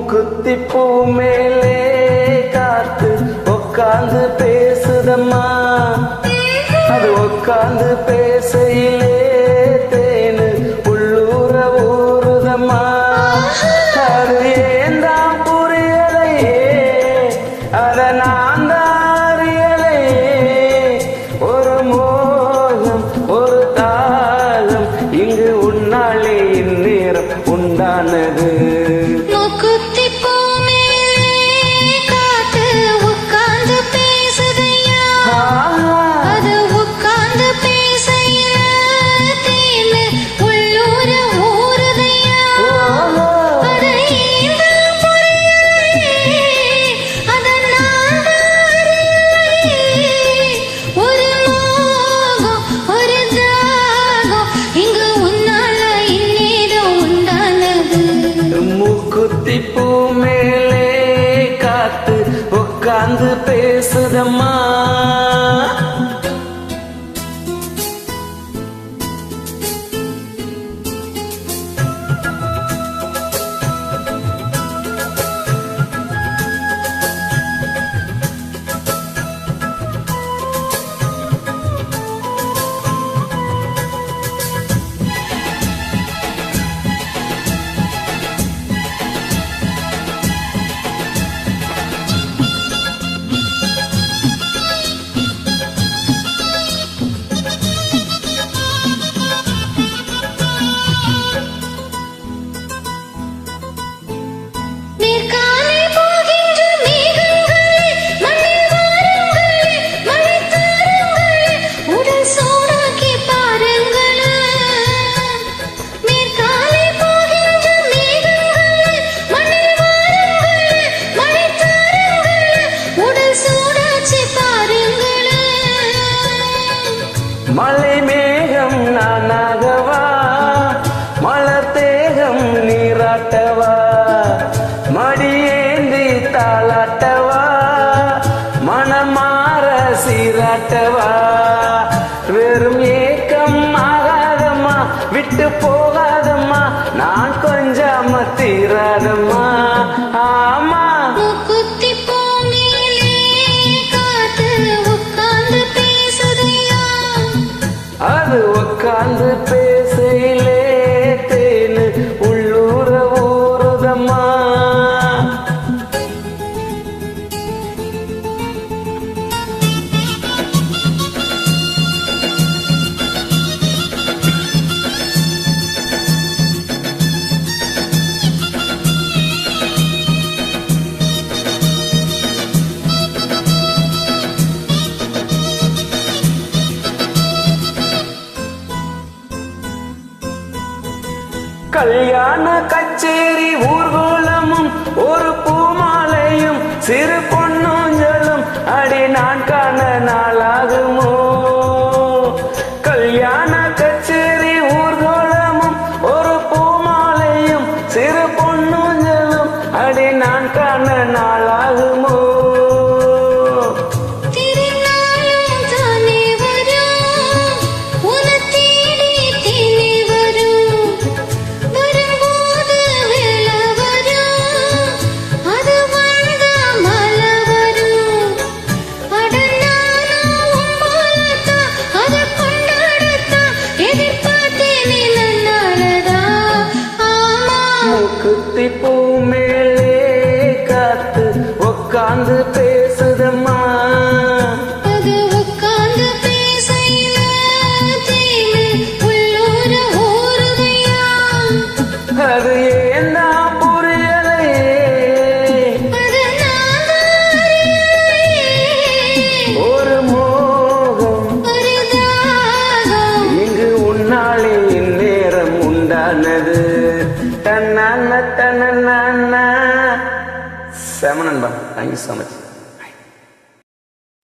மூக்குத்திப்பூ மேலே காத்து உட்கார்ந்து பேசுதம்மா, அது உட்கார்ந்து பேசையிலே தேனு உள்ளூர ஊறுதம்மா. அது ஏந்தான் புரியலையே, அத நான் தான் அறியலையே. ஒரு மோகம் ஒரு தாளம் இங்கு உன்னாலே இந்நேரம் உண்டானது. மூக்குத்திப்பூ மேலே காத்து உட்கார்ந்து பேசுதம்மா. மலை மேகம் நானாகவா, மலர் தேகம் நீராட்டவா, மடியேந்தி தாளாட்டவா, மனமாற சீராட்டவா. வெறும் ஏக்கம் ஆகாதம்மா, விட்டு போகாதம்மா, நான் கொஞ்சம் தீராதம்மா. ஆமா அது உட்கார்ந்து பேசையிலே தேனு உள்ளூர ஊறுதம்மா. கல்யாண கச்சேரி ஊர்வலமும் ஒரு பூமாலையும் சிறு பொன்னூஞ்சலும் அடி நான் காண நாளாகுமோ. கல்யாண கச்சேரி ஊர்வலமும் ஒரு பூமாலையும் சிறு பொன்னூஞ்சலும் அடி நான் காண நாளாகுமோ. மூக்குத்திப்பூ மேலே காத்து உட்கார்ந்து பேசுதம்மா, அது உட்கார்ந்து பேசையில தேனு உள்ளூர ஊறுதையா. அது ஏந்தா புரியலையே, அது நான் தான் அறியலையே. ஒரு மோகம் ஒரு தாகம் இங்கு உன்னாலே இந்நேரம் உண்டானது. தன்ன தன்ன செம நண்பா. Thank you so much.